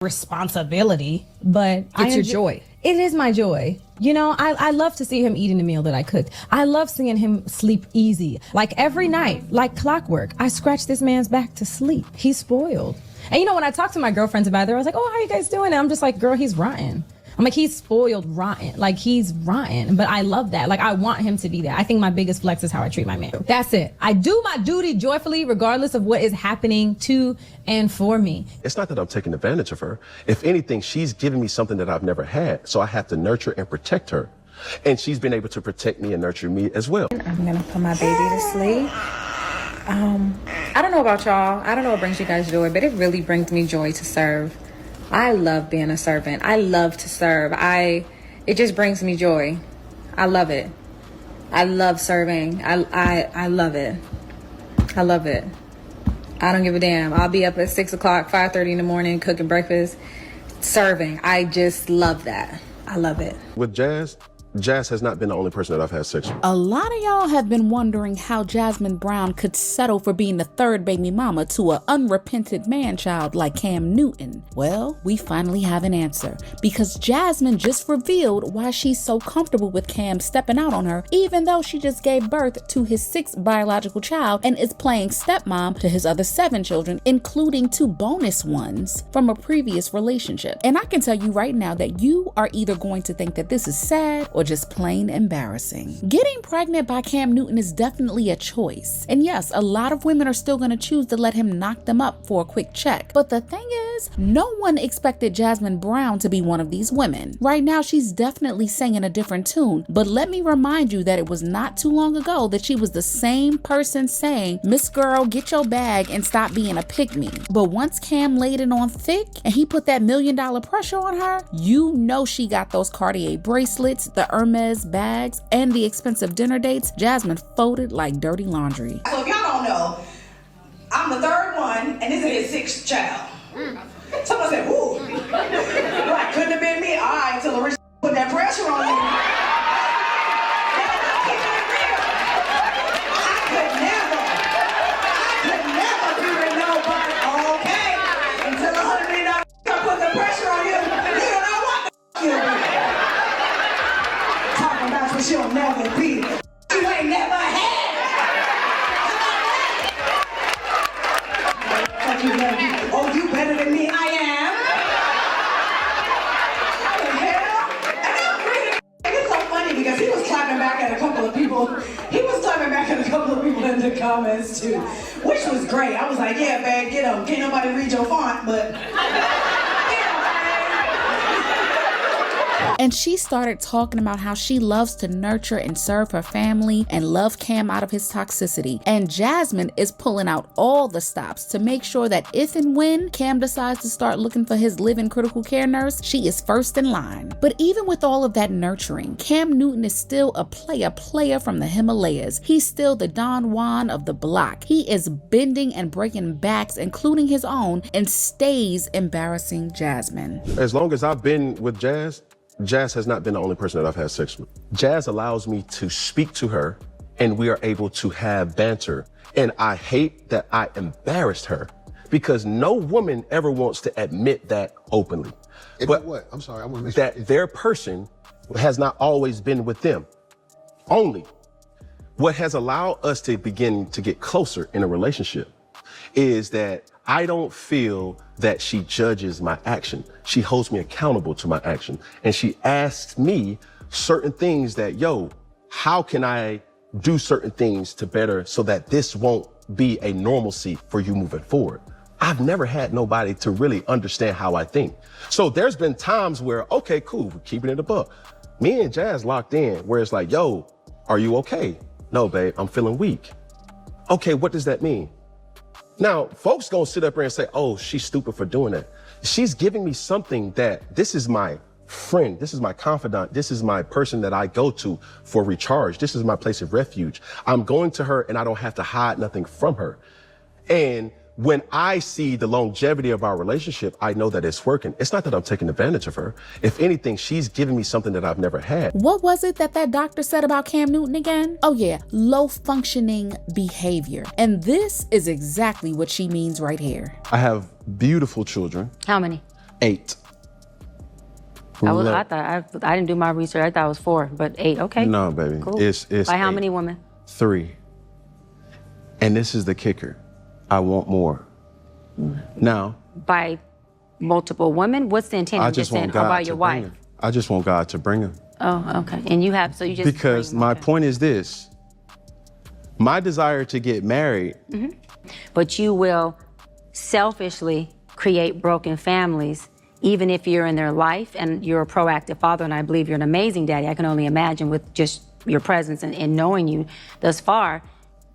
responsibility, but it's your joy. It is my joy. You know, I love to see him eating the meal that I cooked. I love seeing him sleep easy. Like every night, like clockwork, I scratch this man's back to sleep. He's spoiled. And you know, when I talk to my girlfriends about it, I was like, oh, how are you guys doing? And I'm just like, girl, he's rotten. I'm like, he's spoiled rotten. Like, he's rotten. But I love that. Like, I want him to be that. I think my biggest flex is how I treat my man. That's it. I do my duty joyfully, regardless of what is happening to and for me. It's not that I'm taking advantage of her. If anything, she's giving me something that I've never had. So I have to nurture and protect her. And she's been able to protect me and nurture me as well. I'm gonna put my baby to sleep. I don't know about y'all. I don't know what brings you guys joy, but it really brings me joy to serve. I love being a servant. I love to serve. It just brings me joy. I love it. I love serving. I love it. I love it. I don't give a damn. I'll be up at 6 o'clock, 5:30 in the morning, cooking breakfast, serving. I just love that. I love it. With Jazz has not been the only person that I've had sex with. A lot of y'all have been wondering how Jasmine Brown could settle for being the third baby mama to an unrepentant man-child like Cam Newton. Well, we finally have an answer, because Jasmine just revealed why she's so comfortable with Cam stepping out on her, even though she just gave birth to his 6th biological child and is playing stepmom to his other 7 children, including 2 bonus ones from a previous relationship. And I can tell you right now that you are either going to think that this is sad or just plain embarrassing. Getting pregnant by Cam Newton is definitely a choice. And yes, a lot of women are still going to choose to let him knock them up for a quick check. But the thing is, no one expected Jasmine Brown to be one of these women. Right now, she's definitely singing a different tune. But let me remind you that it was not too long ago that she was the same person saying, Miss Girl, get your bag and stop being a pick-me. But once Cam laid it on thick and he put that $1 million pressure on her, you know she got those Cartier bracelets, the Hermes bags, and the expensive dinner dates. Jasmine folded like dirty laundry. So if y'all don't know, I'm the 3rd one, and this is his 6th child. Someone said, ooh. Right, couldn't have been me. All right, until Larissa put that pressure on you. I could never be with nobody, okay? Until $100 million put the pressure on you, you don't know what the you'll be. Talking about what you'll never be. You ain't never had. Oh, you better than me. I am. What the hell? And it's so funny because he was clapping back at a couple of people. He was clapping back at a couple of people in the comments too, which was great. I was like, yeah, man, get him. Can't nobody read your font, but. And she started talking about how she loves to nurture and serve her family and love Cam out of his toxicity. And Jasmine is pulling out all the stops to make sure that if and when Cam decides to start looking for his live-in critical care nurse, she is first in line. But even with all of that nurturing, Cam Newton is still a player from the Himalayas. He's still the Don Juan of the block. He is bending and breaking backs, including his own, and stays embarrassing Jasmine. As long as I've been with Jazz has not been the only person that I've had sex with. Jazz allows me to speak to her and we are able to have banter. And I hate that I embarrassed her because no woman ever wants to admit that openly. But what? I'm sorry, I want to make that their person has not always been with them. Only. What has allowed us to begin to get closer in a relationship is that I don't feel that she judges my action. She holds me accountable to my action. And she asks me certain things that, yo, how can I do certain things to better so that this won't be a normalcy for you moving forward? I've never had nobody to really understand how I think. So there's been times where, okay, cool, we're keeping it a buck. Me and Jazz locked in where it's like, yo, are you okay? No, babe, I'm feeling weak. Okay, what does that mean? Now, folks gonna sit up here and say, oh, she's stupid for doing that. She's giving me something that this is my friend, this is my confidant, this is my person that I go to for recharge. This is my place of refuge. I'm going to her and I don't have to hide nothing from her. And when I see the longevity of our relationship, I know that it's working. It's not that I'm taking advantage of her. If anything, she's giving me something that I've never had. What was it that doctor said about Cam Newton again? Oh yeah, low functioning behavior. And this is exactly what she means right here. I have beautiful children. How many? 8. I thought I didn't do my research. I thought it was 4, but 8. Okay. No, baby. Cool. It's by how 8. many women? 3. And this is the kicker. I want more. Now. By multiple women? What's the intent? I just want God by to your bring wife? him. I just want God to bring him. Oh, okay. And you have, so you just. Because my point is this. My desire to get married. Mm-hmm. But you will selfishly create broken families, even if you're in their life and you're a proactive father, and I believe you're an amazing daddy. I can only imagine with just your presence and knowing you thus far.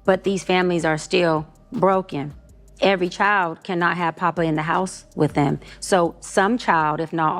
But these families are still broken. Every child cannot have Papa in the house with them. So some child, if not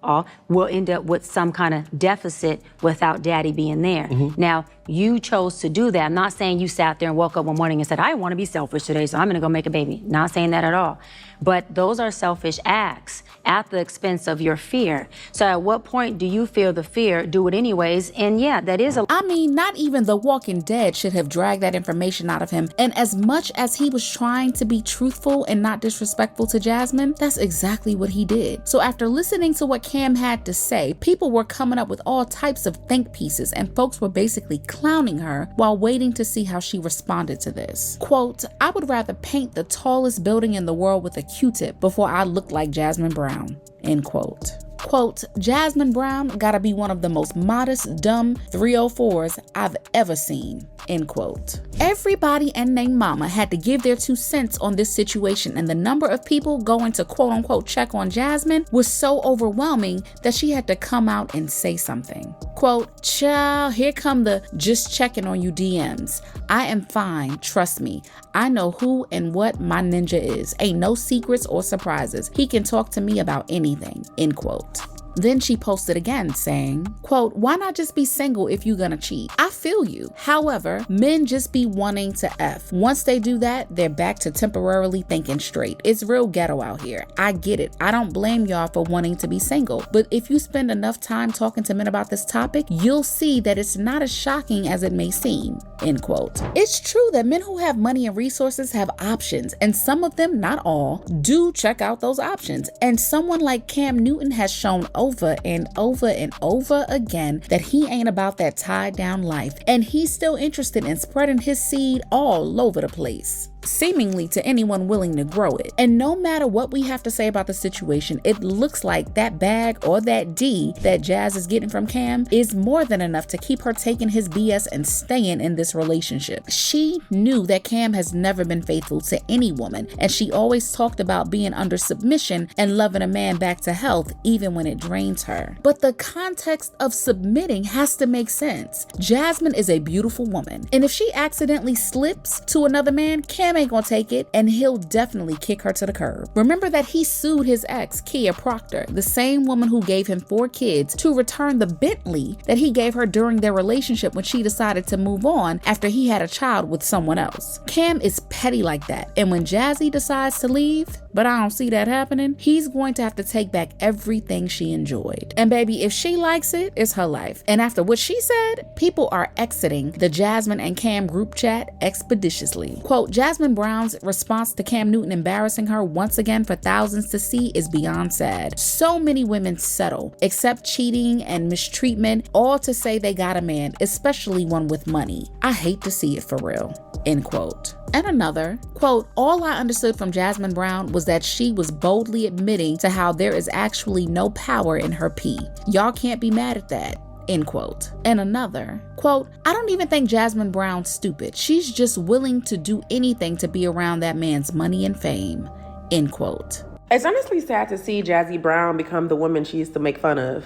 all, will end up with some kind of deficit without daddy being there. Mm-hmm. Now, you chose to do that. I'm not saying you sat there and woke up one morning and said, I want to be selfish today, so I'm going to go make a baby. Not saying that at all. But those are selfish acts at the expense of your fear. So at what point do you feel the fear, do it anyways? And yeah, that is I mean, not even The Walking Dead should have dragged that information out of him. And as much as he was trying to be truthful and not disrespectful to Jasmine, that's exactly what he did. So after listening to what Cam had to say, people were coming up with all types of think pieces, and folks were basically clowning her while waiting to see how she responded to this. Quote, I would rather paint the tallest building in the world with a Q-tip before I look like Jasmine Brown, end quote. Quote, Jasmine Brown gotta be one of the most modest, dumb 304s I've ever seen, end quote. Everybody and their mama had to give their 2 cents on this situation, and the number of people going to quote unquote check on Jasmine was so overwhelming that she had to come out and say something. Quote, child, here come the just checking on you DMs. I am fine, trust me. I know who and what my ninja is. Ain't no secrets or surprises. He can talk to me about anything, end quote. Then she posted again saying, quote, why not just be single if you're gonna cheat? I feel you. However, men just be wanting to F. Once they do that, they're back to temporarily thinking straight. It's real ghetto out here. I get it. I don't blame y'all for wanting to be single. But if you spend enough time talking to men about this topic, you'll see that it's not as shocking as it may seem, end quote. It's true that men who have money and resources have options, and some of them, not all, do check out those options. And someone like Cam Newton has shown over and over and over again that he ain't about that tied down life, and he's still interested in spreading his seed all over the place, seemingly to anyone willing to grow it. And no matter what we have to say about the situation, it looks like that bag or that D that Jazz is getting from Cam is more than enough to keep her taking his BS and staying in this relationship. She knew that Cam has never been faithful to any woman, and she always talked about being under submission and loving a man back to health even when it drains her. But the context of submitting has to make sense. Jasmine is a beautiful woman, and if she accidentally slips to another man, Cam ain't gonna take it, and he'll definitely kick her to the curb. Remember that he sued his ex, Kia Proctor, the same woman who gave him 4 kids, to return the Bentley that he gave her during their relationship when she decided to move on after he had a child with someone else. Cam is petty like that, and when Jazzy decides to leave, but I don't see that happening, he's going to have to take back everything she enjoyed. And baby, if she likes it, it's her life. And after what she said, people are exiting the Jasmine and Cam group chat expeditiously. Quote, Jasmine Brown's response to Cam Newton embarrassing her once again for thousands to see is beyond sad. So many women settle, accept cheating and mistreatment, all to say they got a man, especially one with money. I hate to see it for real, end quote. And another, quote, all I understood from Jasmine Brown was that she was boldly admitting to how there is actually no power in her pee. Y'all can't be mad at that, end quote. And another, quote, I don't even think Jasmine Brown's stupid. She's just willing to do anything to be around that man's money and fame, end quote. It's honestly sad to see Jazzy Brown become the woman she used to make fun of.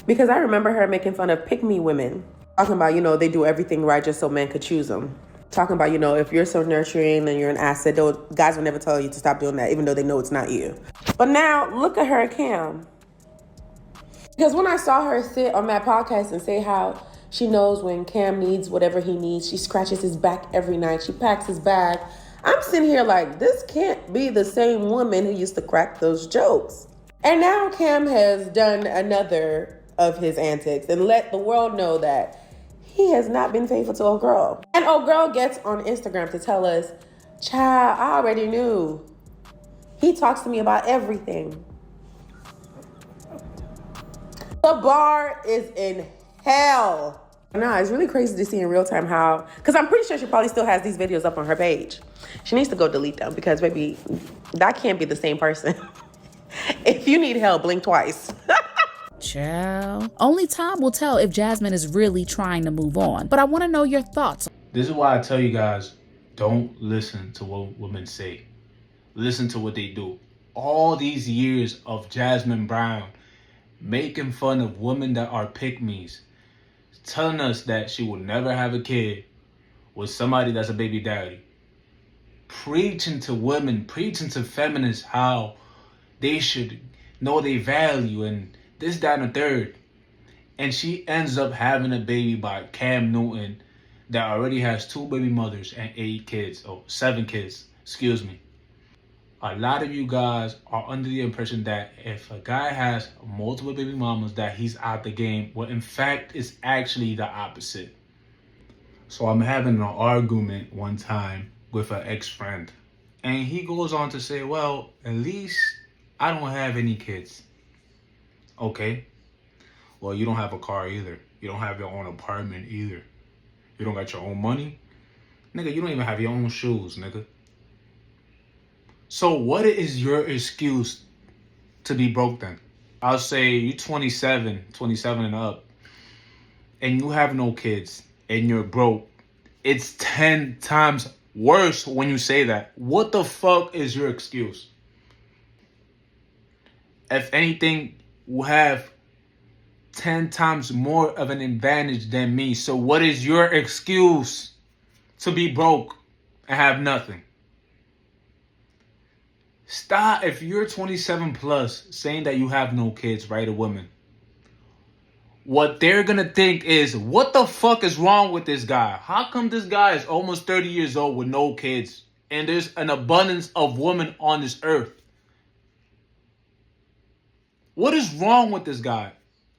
Because I remember her making fun of pick-me women. Talking about, they do everything right just so men could choose them. Talking about, if you're so nurturing and you're an asset, guys will never tell you to stop doing that, even though they know it's not you. But now, look at her, Cam. Because when I saw her sit on that podcast and say how she knows when Cam needs whatever he needs, she scratches his back every night, she packs his bag, I'm sitting here like, this can't be the same woman who used to crack those jokes. And now Cam has done another of his antics and let the world know that he has not been faithful to old girl. And old girl gets on Instagram to tell us, child, I already knew. He talks to me about everything. The bar is in hell. No, it's really crazy to see in real time how, because I'm pretty sure she probably still has these videos up on her page. She needs to go delete them because, baby, that can't be the same person. If you need help, blink twice. Child. Only time will tell if Jasmine is really trying to move on. But I want to know your thoughts. This is why I tell you guys, don't listen to what women say. Listen to what they do. All these years of Jasmine Brown making fun of women that are pick-me's, telling us that she will never have a kid with somebody that's a baby daddy. Preaching to women, preaching to feminists how they should know their value and this, that, and the third. And she ends up having a baby by Cam Newton that already has 2 baby mothers and 7 kids, excuse me. A lot of you guys are under the impression that if a guy has multiple baby mamas that he's out the game, well, in fact, it's actually the opposite. So I'm having an argument one time with an ex-friend. And he goes on to say, well, at least I don't have any kids. Okay. Well, you don't have a car either. You don't have your own apartment either. You don't got your own money. Nigga, you don't even have your own shoes, nigga. So what is your excuse to be broke then? I'll say you 27 and up, and you have no kids, and you're broke. It's 10 times worse when you say that. What the fuck is your excuse? If anything, you have 10 times more of an advantage than me. So what is your excuse to be broke and have nothing? Stop. If you're 27 plus saying that you have no kids, right, a woman, what they're going to think is, what the fuck is wrong with this guy? How come this guy is almost 30 years old with no kids and there's an abundance of women on this earth? What is wrong with this guy?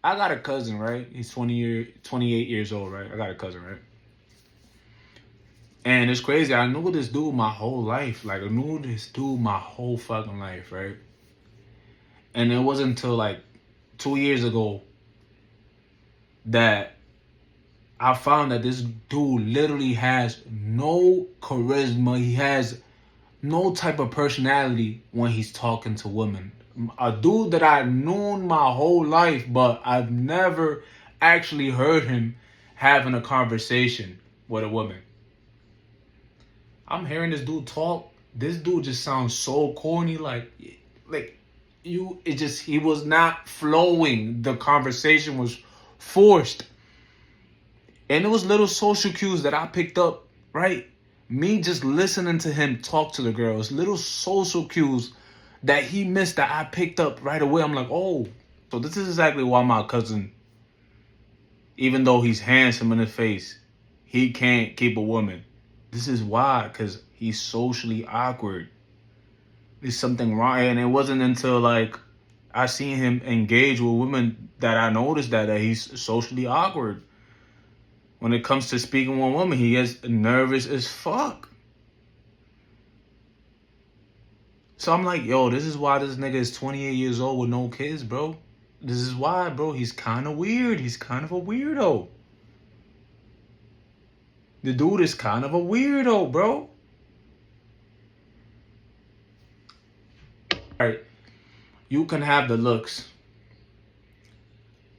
I got a cousin, right? He's 28 years old, right? I got a cousin, right? And it's crazy. I knew this dude my whole life. Like, I knew this dude my whole fucking life, right? And it wasn't until like 2 years ago that I found that this dude literally has no charisma. He has no type of personality when he's talking to women. A dude that I've known my whole life, but I've never actually heard him having a conversation with a woman. I'm hearing this dude talk. This dude just sounds so corny. He was not flowing. The conversation was forced. And it was little social cues that I picked up, right? Me just listening to him talk to the girls. Little social cues that he missed that I picked up right away. I'm like, oh, so this is exactly why my cousin, even though he's handsome in the face, he can't keep a woman. This is why, because he's socially awkward. There's something wrong. And it wasn't until like I seen him engage with women that I noticed that he's socially awkward. When it comes to speaking with a woman, he gets nervous as fuck. So I'm like, yo, this is why this nigga is 28 years old with no kids, bro. This is why, bro. He's kind of weird. He's kind of a weirdo. The dude is kind of a weirdo, bro. Alright, you can have the looks,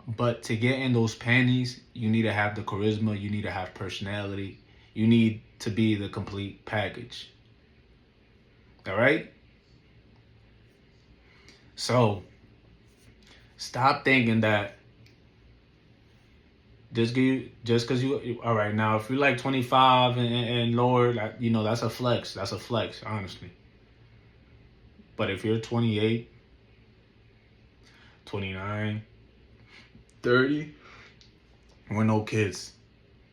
but to get in those panties, you need to have the charisma, you need to have personality, you need to be the complete package. Alright? So, stop thinking that just because you all right now, if you're like 25 and lower, like, you know, that's a flex, honestly. But if you're 28, 29, 30, with no kids,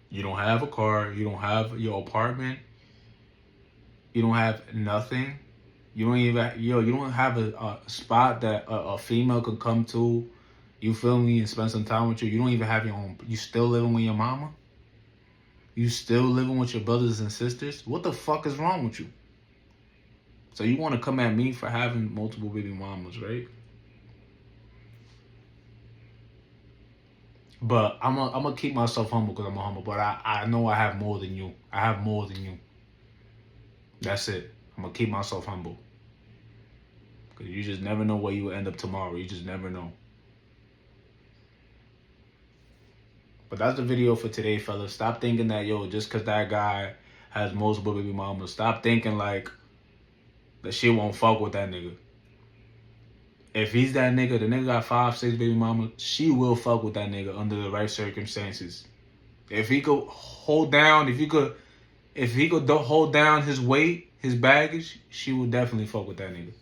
you don't have a car, you don't have your apartment, you don't have nothing, you don't have a spot that a female could come to, you feel me, and spend some time with you. You don't even have your own. You still living with your mama? You still living with your brothers and sisters? What the fuck is wrong with you? So you want to come at me for having multiple baby mamas, right? But I'm gonna keep myself humble because I'm a humble. But I know I have more than you. I have more than you. That's it. I'm gonna keep myself humble. Because you just never know where you will end up tomorrow. You just never know. But that's the video for today, fellas. Stop thinking that, yo, just because that guy has multiple baby mamas, stop thinking like that she won't fuck with that nigga. If he's that nigga, the nigga got 5, 6 baby mamas, she will fuck with that nigga under the right circumstances. If he could hold down, if he could hold down his weight, his baggage, she would definitely fuck with that nigga.